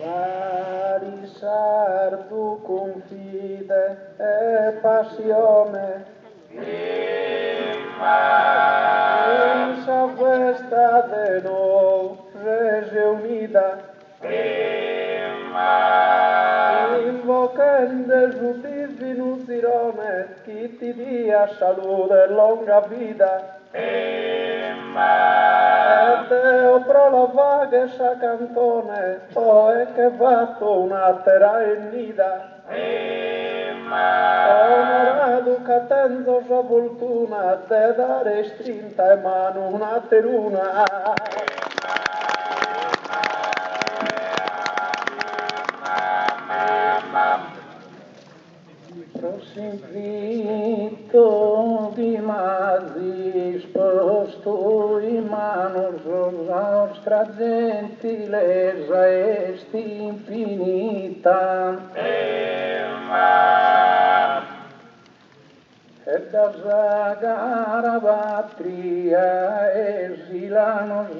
Pari sardu con fide e passione, esa festa de nou reunida, invocando su divino tirone, chi ti dia salute e longa vita. E Deo pro la vaga sa cantone, e che fatto una terra ennida. Onorato catenzo sa fortuna, te dare strinta e mano una teruna. Prosinvito di masi sposto in mano la nostra gentilezza est infinita. E da sagara patria esilanos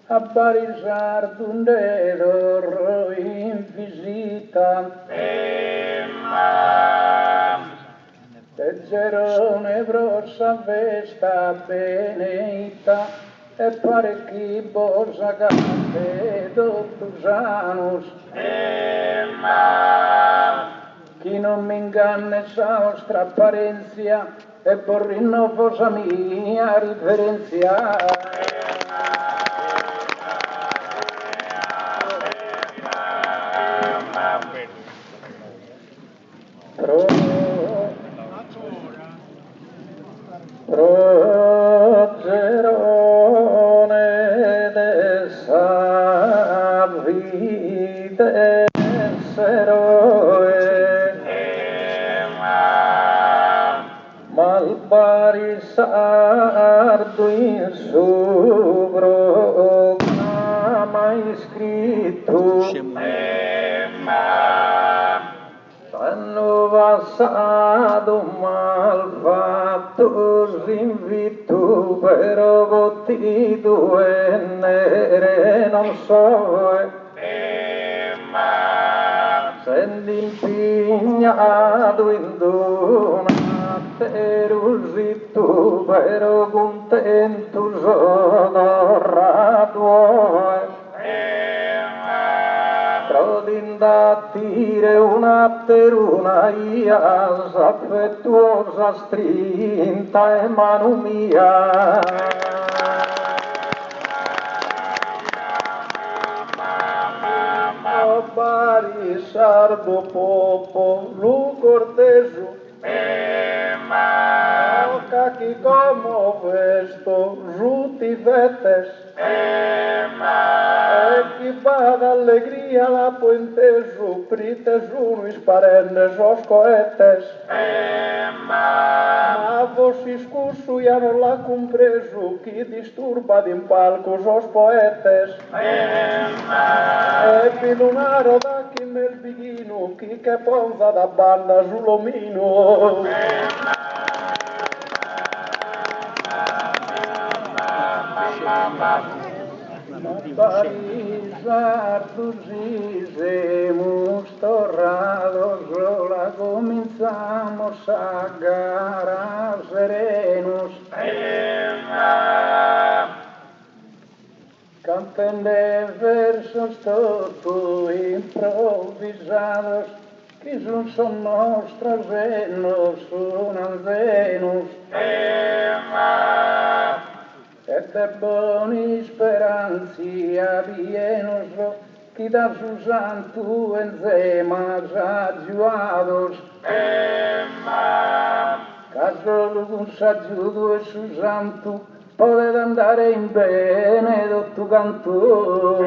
a barisar d'un dedo in visita. E Gerone brossa festa beneita e pare chi bosa cante dottusanus. Chi non mi inganna sa nostra apparenza e porrinno fosa mia riferenzia. Progerone de savide seroe malpari sardo in su programma iscritto hanno passato malfatto invito però gottito e nere non so senti impegnato in una terusito però contento sono rato d'indattire una teruna ia affettuosa strinta e mano mia. O bari sardo popo lu cortesu o caqui como vesto ruti vetes chi va d'allegria la puentesu, prites unis parennes os coetes. Ma vos iscussu ja non l'ha compresu, chi disturba d'impalcus os poetes. E pilunaro da chi nel bighino, chi che ponza da banda sull'omino. Parisardos dizemos torrados, la comenzamos a agarrar serenos. Canten de versos todo improvisados, que son nostras Venus, unas Venus. E te boni speranzi avienos, chi da su santo enzemas aggiuados. Caso un s'aggiudo e su santo, potete andare in bene dotto canto.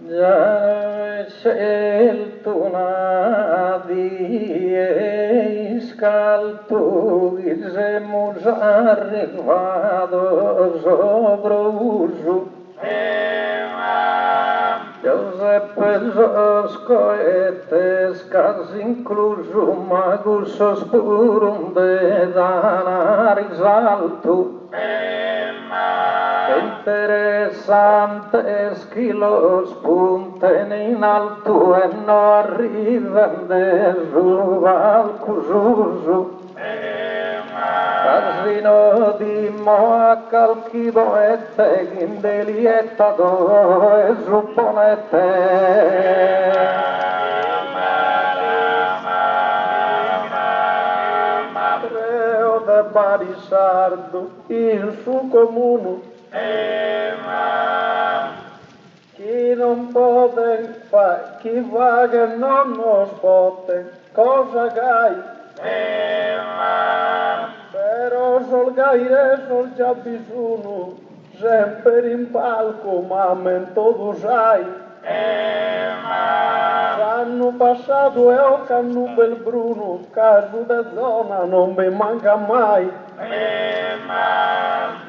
Già scelto una die scalto siamo arrivato sopra uso Giuseppe Zosco e te scasi incluso mago sospuro de dana risalto Interessantes que los punten in alto e no arriben de al cususu. Casino di moa calchiboette, gindelietta e supponette. Creo de Barisardo in su comune. Chi non poten fa, chi va che non nos poten, cosa gai? Però sol gaire sol già bisogno, sempre in palco, ma mento tu sai. L'anno passato e ho cannu bel bruno, caso da zona non mi manca mai.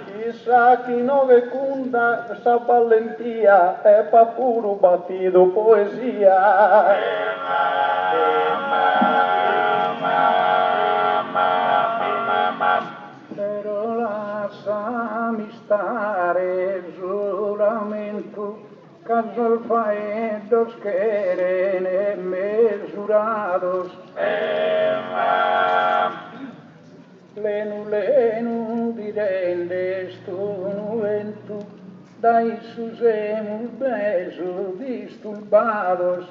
Chissà chi non che conta sa valentia e pa puro battido poesia. Però lasciami stare giuramento, caso faedos quieren mesurados. Lenu direndes tu ventu, dai susemus besos disturbados.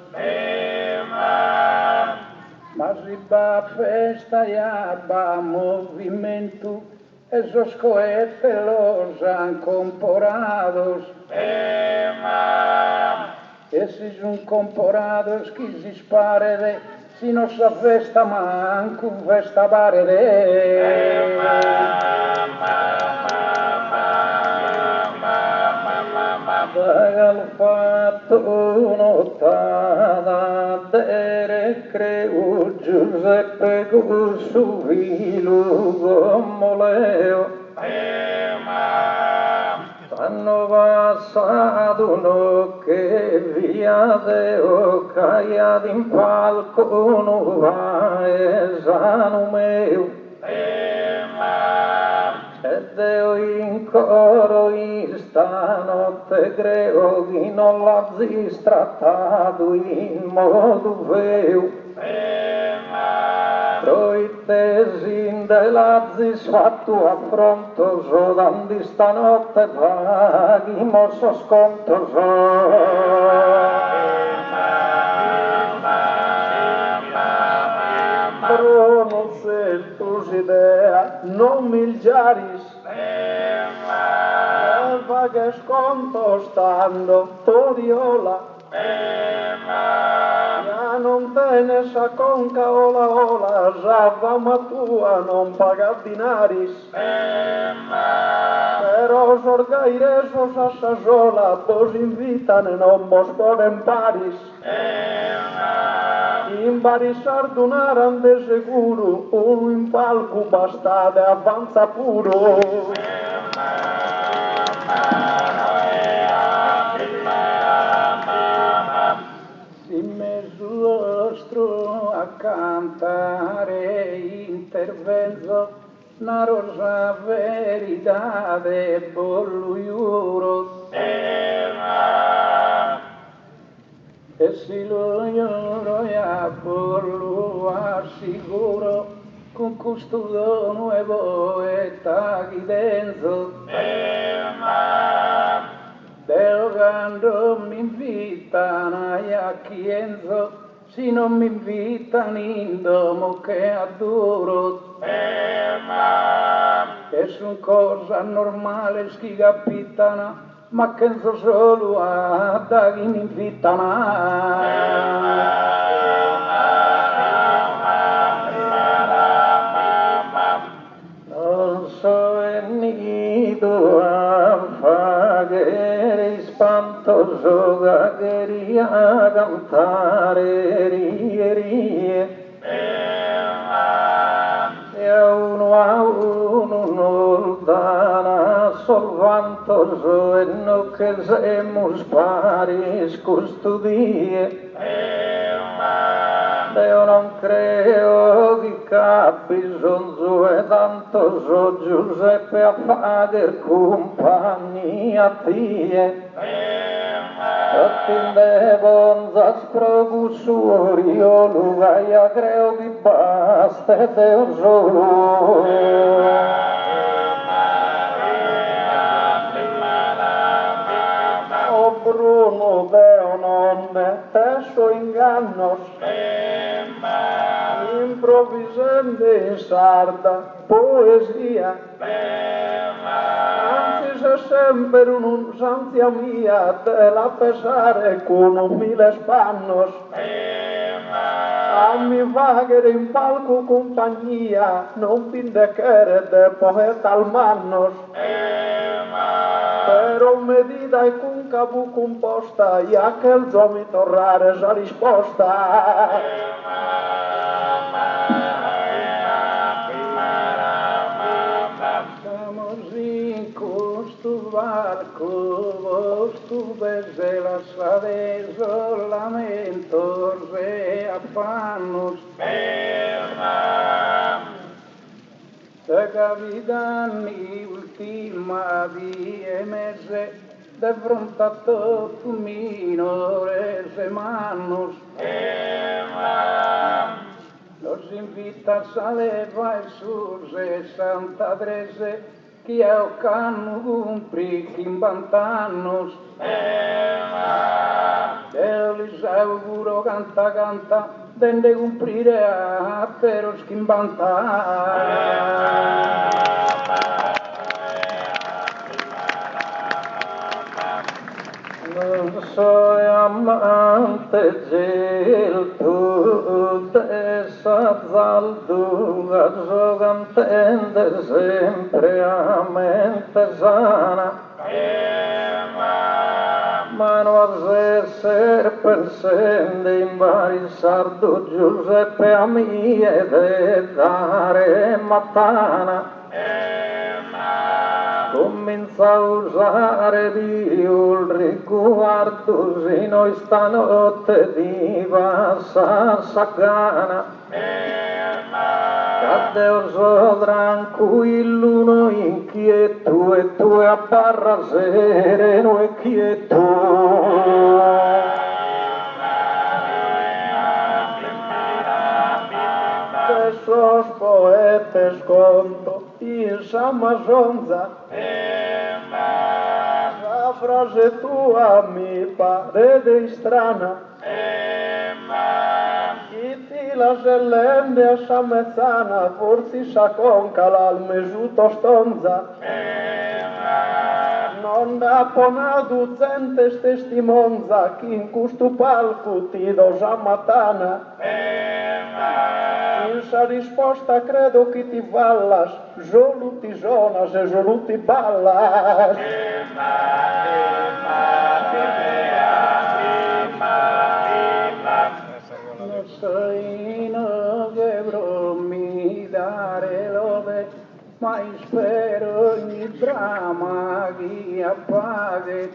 Mas va festa ya va movimento, esos cohetes los han comporados. Esses comporados que se sparere, si non sa festa manco festa barere. Dal fatto notata dere creu Giuseppe Gussu vilu gomoleo. Hanno passato no che via deo caia in palco no paesano meo. E deo in coro in stanotte creo chi non l'ha trattato in modo veo. Proitesin dell'Azis fatto affronto so dandi stanotte paghi mosso sconto so. Bruno se tu idea non milgiaris va che sconto stando toriola. Ja non te ne sa conca ola, già ma tua non paga dinaris. Però sorgaire sos assasola, vos invitan e non mos poden paris. In Barisar donaran de seguro, uno in palco bastade avanza puro. A cantare intervenzo na rosa veridade bolluiuro e si lo ignoro ya bollu assicuro con custodio nuevo e taglidenzo Quando mi invitano a Chienzo, si non mi invitano in domo che adoro. Che son cosa normale che capitano, ma che so solo a da chi mi invitano. Non so venuto a fare spantoso gagheria a cantare rie. E a uno non dà solvantoso e non che siamo spari custodie. Io non credo che ha bisogno e tanto so Giuseppe a fare compagnia a te. Attende bonza sprogussuri, io lugaia creo che basta e Deo solo. O Bruno Deo non tesso ingannos, improvvisando in sarda poesia. Anzi c'è sempre un'usanzia mia te la pesare con un mille spannos. A mi fagere in palco compagnia, non pindechere de poeta al mannos. Però medida e con capu composta, e a che il zo mi torrare sa risposta. Estamos in questo barco, vostro bese la saveso lamento se affannos. Se capitani ultima die mese, de fronte a tutto minore se mannos. Los invita a saleva e su 63, chi è o canno cumpri 50 anni. E li auguro canta, dende cumprire a te lo schimbanta. Non so amante gel tu te s'azzalduga giocantende sempre a mente sana. Ma non essere pensando in vari sardo Giuseppe a mie de dare matana. Comincia a usare il riguardo se noi stanotte di passa sagana. Cadde so tranquillo uno inquieto e tu a barra sereno e quieto. Sos poetes conto in Samazonza. La frase tua mi pare strana. Chi ti la sellende a Samezzana, forse sa conca l'almesuto stonza. Non da ponato zentes testimonza, chi in questo palco ti do Samatana. In sa risposta credo che ti vallas, solo ti sonas e solo ti ballas. Non sai no che mi dare lode, ma spero ogni dramma che appaghe.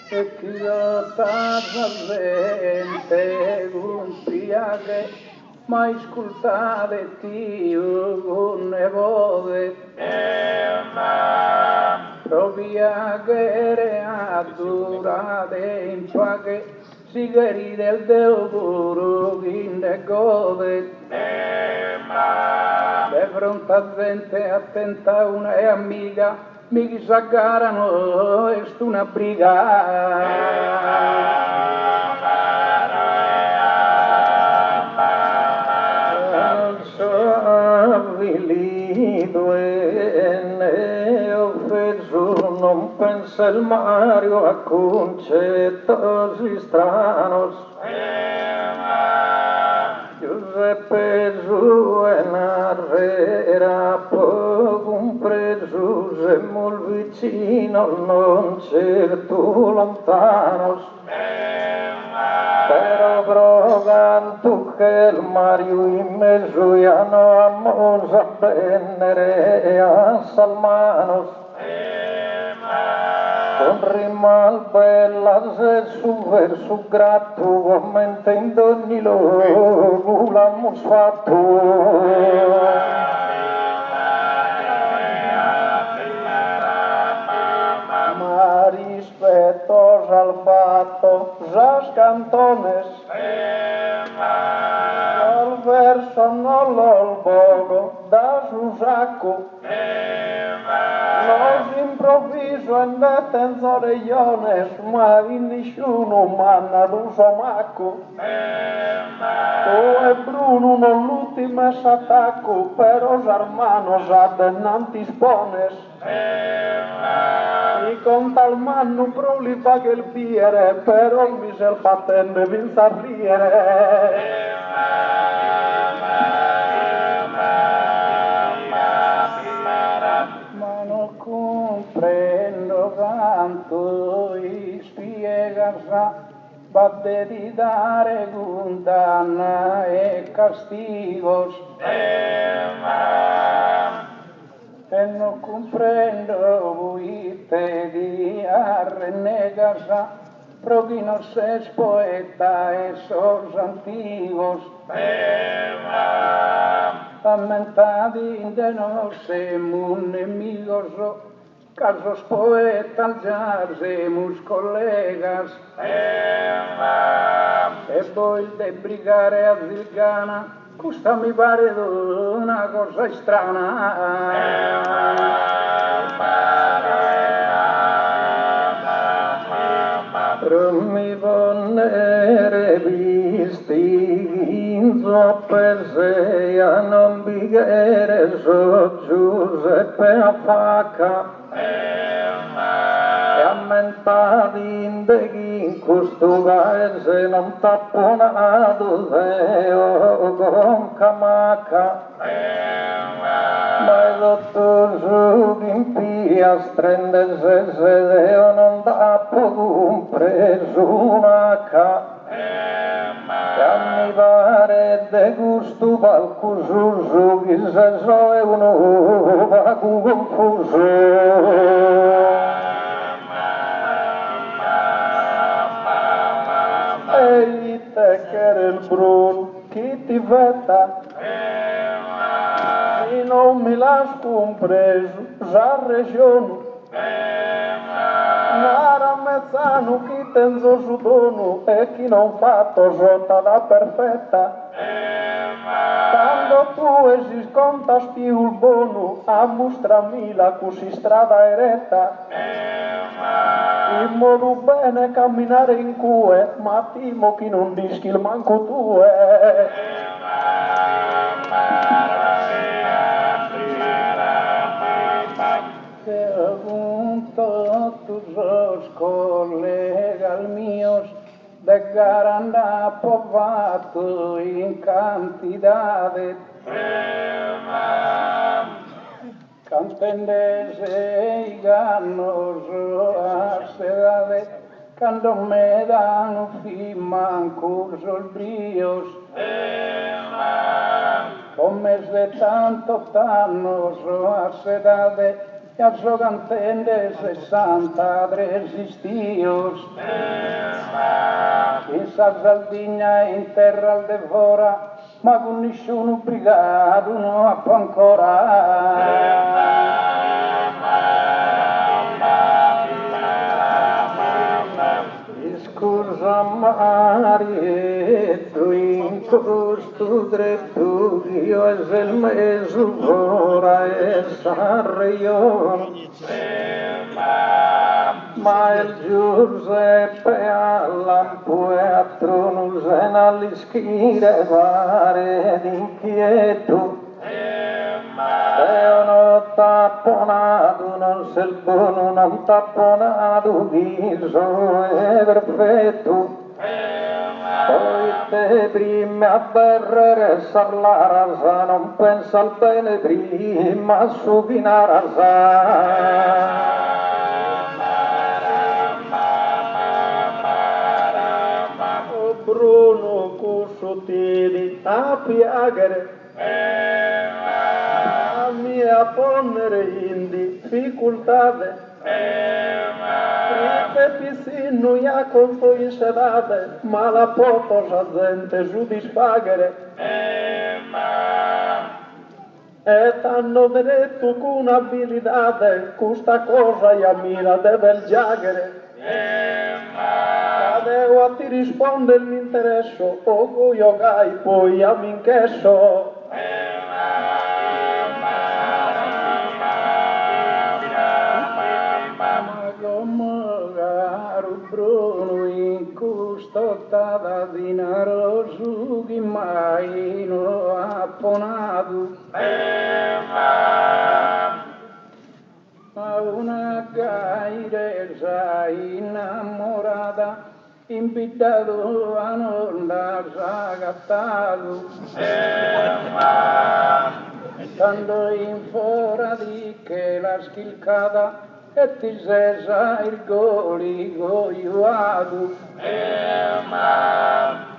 E chi lo tazza gente gonfiate, ma ascoltate Dio con le voce. Propria creaturate in pace, sigari del puro che ne gode. De fronte a gente attenta una e amica, mi s'aggarano e stu una briga. Avvilito e ne offeso, non pensa il Mario a concetti stranos. Giuseppe giù e narrera poco compreso, se molto vicino non certo lontano. Però proganto che il Mario in mezzo ya no amosa bene a Salmanos. con rimal bella se su verso gratto commenta in ogni luogo l'hanno fatto. Ma rispetto al fatto, già cantones, al verso non lo poco da su sacco, los improvviso e tenzo oregliones, ma in nessuno manna d'uso macco. Tu e Bruno non l'ultimo s'attacco, però Sarmano s'addennanti spones. E con tal manno prolifa che il biere, però mi se il fattende vinza riere. Ma non comprendo tanto i spiegarsa, batte di dare condanna e castigos. E non comprendo voi te di arrenegarsa, pro chi non ses poeta e sos antigos. Ammentadi de no semus nemigos, casos poetas ya semus colegas. E voi de brigare a Zilgana, questa mi pare una cosa strana. Mi vonnere visti in zoppese a non bighere so Giuseppe a facca e ammentati in deghi in questo paese non tapponato deo con camacca. Ma il dottor Giudimpia strende se sedeo non da compreso un'H. E mi pare de gusto palco giusto che se so è uno vago confuso. Ehi te che era il Bruno, chi ti vetta? E non mi l'has compreso, già regione. Nara mezzano chi tenzo su dono e chi non fatto sota da perfetta. Quando tu esi scontas più il bono, a mostrami la così strada eretta. In modo bene camminare in cue, ma timo chi non dischi il manco tue. Che appunto tu sos colegas míos de garanda povato in cantidade. Cantendese y ganoso a sedade, cuando me dan fiman cursos bríos. Come de tanto tanoso a sedade, ya so cantende 60 resistíos. In Sardegna in terra al devora, ma con nessuno brigato non ha ancora. Scusa Marietto, in questo dretto io e il mese ora e Sanremo. Ma il Giuseppe all'ampuetro non se ne all'ischire pare d'inquieto. E uno tapponato non se il buono non tapponato viso è perfetto. Poi te prima a berrere la rasa non pensa al bene prima a subina rasa. Bruno cusutini a piagare a mia ponere in difficoltà Pripe pisinu ja conto in sedate, ma la poto già gente giù di spaghere. E t'hanno detto con abilitate, questa cosa ja mira deve giagere. Adesso a ti risponde l'interesso, o io gai poi a minchesso. Bruno in custodata di narosu che mai non ha apponato. Ma una gairesa innamorata invitato a non la sagattato. Stando in fora di che la schilcata e ti sesa il goligo iuato.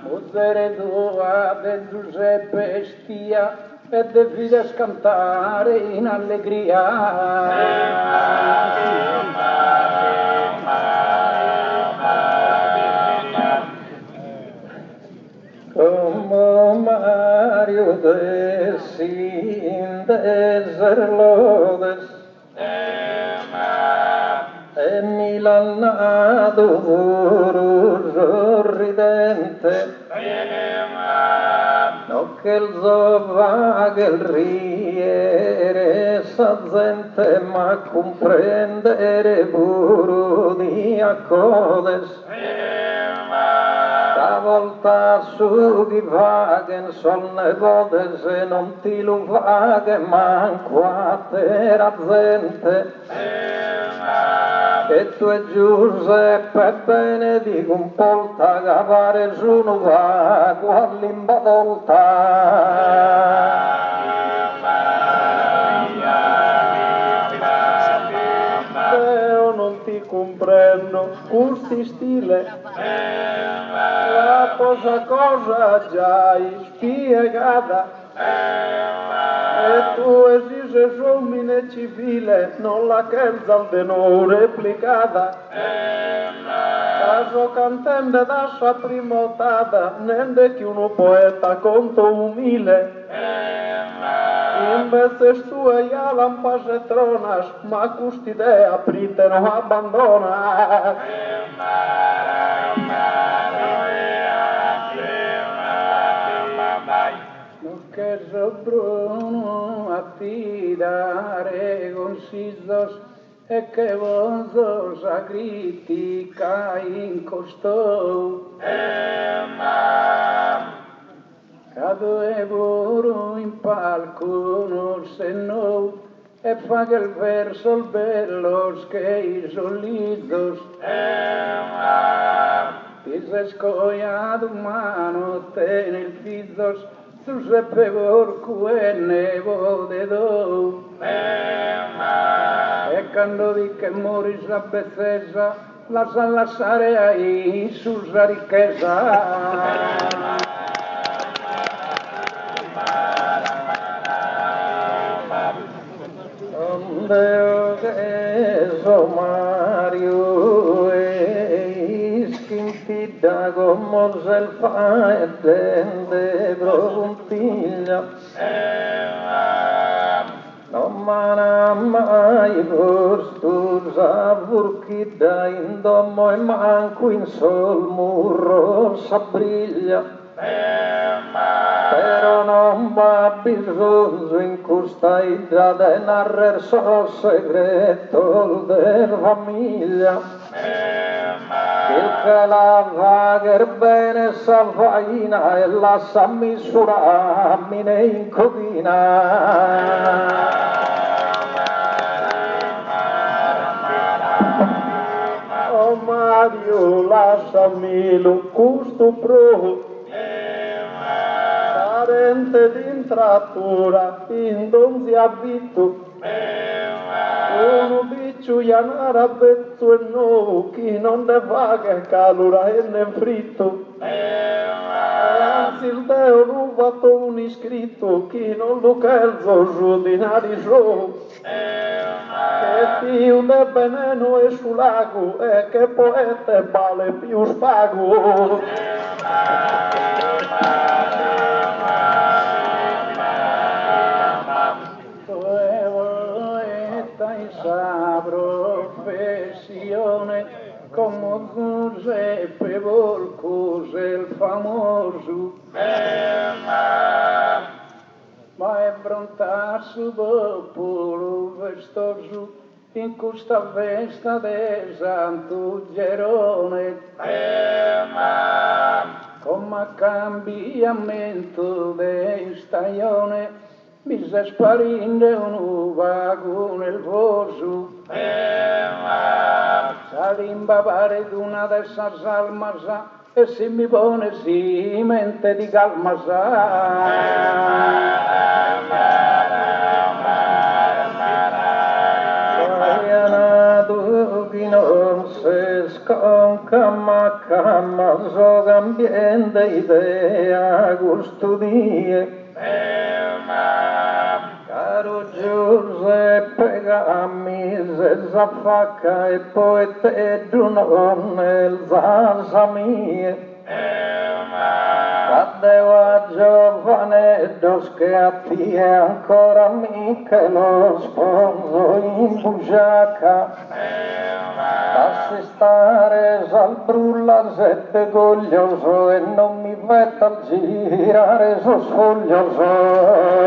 Muzzere tua de Giuseppe stia e de fide scantare in allegria. Como Mario de sin deserlodes e Milanado sorridente no che il zovaghe il riere sa gente ma comprendere puro di accodes volta su di vaghen sol ne vode se non ti lo vaghe manco a terra gente e tu e Giuseppe benedico un polta cavare su no vago all'imbadolta io non ti comprendo questo stile la cosa già spiegata e tu esige somine civile non la chezza de non replicata caso cantende da sua primotata nende che uno poeta conto umile in veces tu e ja lampase tronas ma cust'idea aprite non abbandona que Bruno a ti dare consiglos e que vos dos a critica incostou. Cado e Bruno in palco non se no e fa che il verso il bello che i solidos ti se scoiato mano te nel fizzos Giuseppe porco e nevo de do e quando di che mori sa bezzesa la sa lasciare ai su sa ricchezza Deo che so Mario e schintida come se fa e tende puntiglia non m'ha mai posto sa burchida in domo e manco in sol murro sa briglia però non va bisogno in questa idea di narrare solo segreto della famiglia il che la vaga bene sa faina e la sa misurarmi in codina oh Mario lasciami lo gusto pro parente d'intrattura in donzi abito uno biccio ianara bezzo e no chi non ne fa che calura e ne fritto anzi il deo rubato un iscritto chi non lo calzo giù di nariso che più de veneno è sul lago e che poeta vale più spago. Esa profesione como Giuseppe Volcus il famoso ma è prontato popolo vestoso in questa festa de Santo Gerone come cambiamento de stagione mi sta sparendo un vago nel voso salimbavare d'una dessas almas e se mi pone si mente di calmasa che non si sconca ma so cambiando idea custodie caro Giuseppe Cammi se s'affacca e poi te non nel zasa mie cadeva giovanetto schiatti e ancora mica lo sposo in bugiaca lasci stare sal brulla sette goglioso e non mi metta a girare so sfoglioso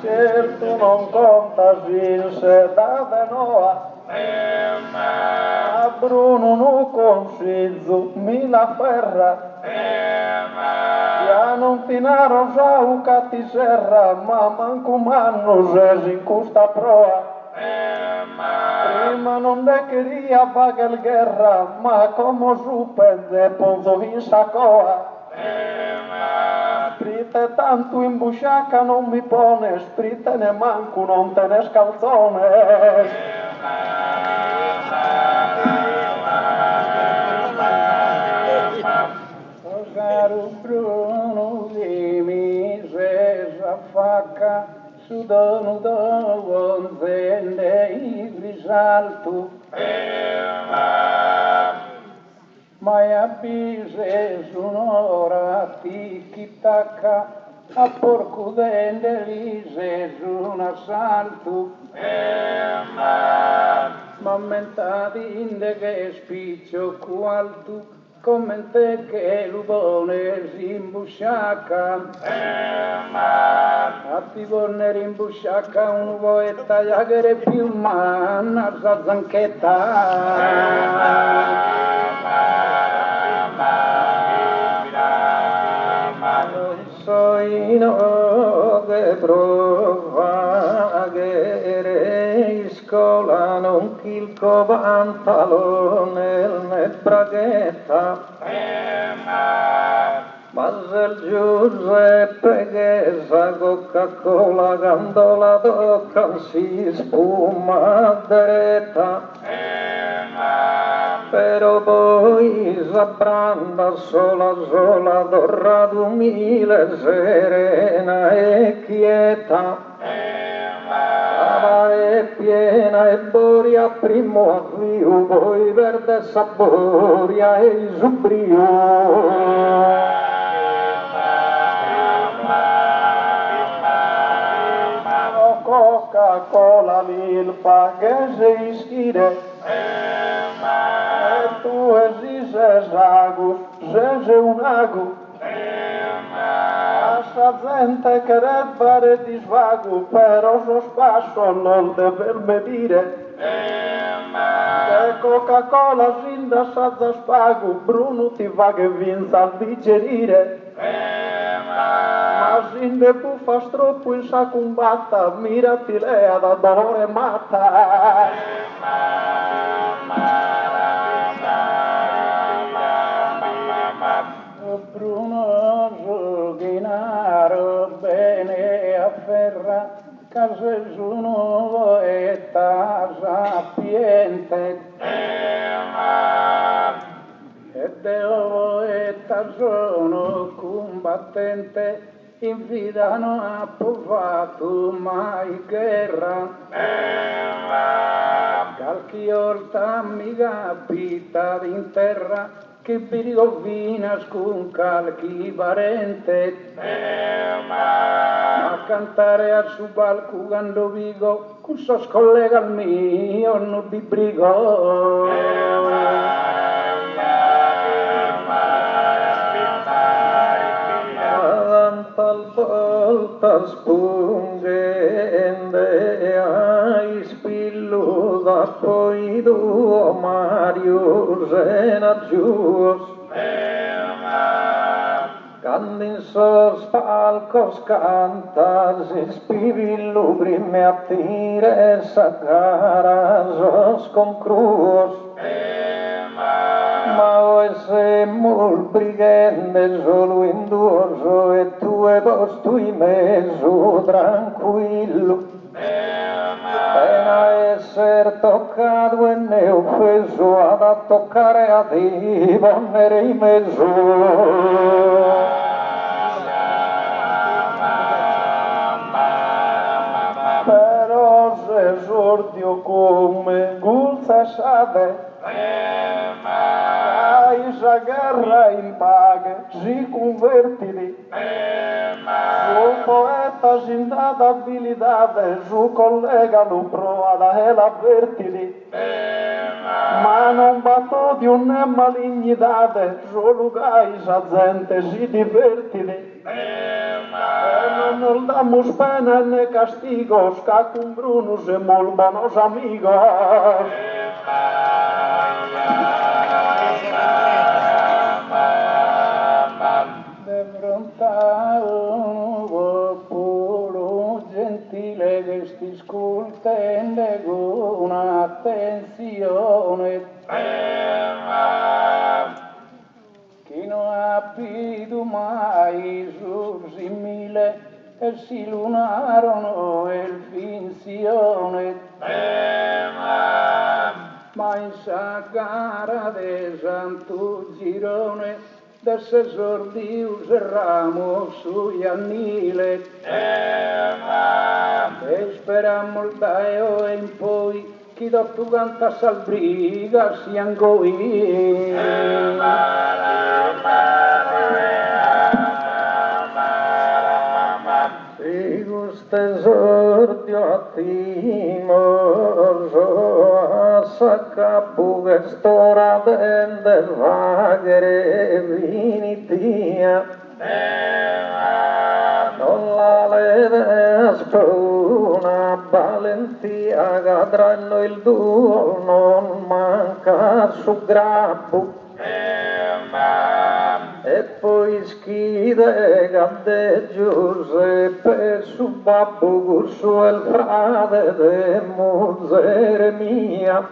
certo non conta se da Venoa a Bruno non consizzo mi la ferra ya non tinaro già un catti serra ma manco manno se in questa proa prima non ne queria vaga guerra ma come supende ponzo in sacoa sprite tanto in busciaca non mi pone sprite ne manco non te ne scalzone caro Bruno di mise s'affacca su dono d'onzende i risalto ma avvise su un'ora ti tacca a porco dende lise su un assalto ma mentati inde che spiccio qualtu come te che l'ubone si imbusciaca a pivone rimbusciaca un poeta iagere più manna sa zanchetta soino che prova che scola non chilco pantalone né braghetta ma se il Giuseppe che sa Coca-Cola gandola tocca si spuma dretta però poi s'abbranda sola d'orra d'umile serena e quieta è piena e boria primo avvio poi verde saboria e subrio Coca-Cola milpa che si ischire e tu esises agus, se un agu assa gente che fare di svago però so spasso non deve medire e Coca-Cola sin da sazza spago Bruno ti va che vinza a digerire ma sin de buffas troppo in sa combatta mirati lei da dolore matta Bruno gioginaro bene afferra casa sono e sapiente e devo e sono combattente in vita non ha provato mai guerra. Qualche volta mi capita in terra che birgovina con qualche parente. A cantare al suo palco quando vigo, questo scollega al mio non di brigo. Tal volta spungende ai spilluta poi tu Mario Senagius quando in sos palcos cantas spivillu prime a tire sacaras con cruz ma hoy se mul brigende solo in dorso e tu e posto in mezzo tranquillo pena esser toccato e ne offeso ad toccare a te ponere in mezzo. Però se esordio come gulza sade esa guerra in paghe si convertiti su poeta sin data abilitate su collega lo provata e l'avvertiti ma non batto di un malignità solo gaisa gente si divertiti e non dammo pena né castigo scacum brunus e mol buonos amigos. De fronte a un popolo gentile che sti ascoltende con attenzione chi non ha più mai sul simile e si lunarono il finzione ma in sa gara de Santo Girone d'esse sordius ramo sui annile e sperammo il daio e in poi chi tu canta salbriga si angoi si gusta esordio a timorso a saccapu che stora dende vagere vinitia non la lede spuna valentia cadranno il duo non manca su grappu e poi schide cadde Giuseppe su babbo curso il frate de muzere mia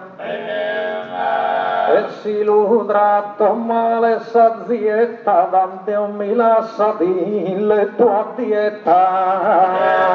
e si lu tratto male sa zietta dante un mi lascia di le tua dieta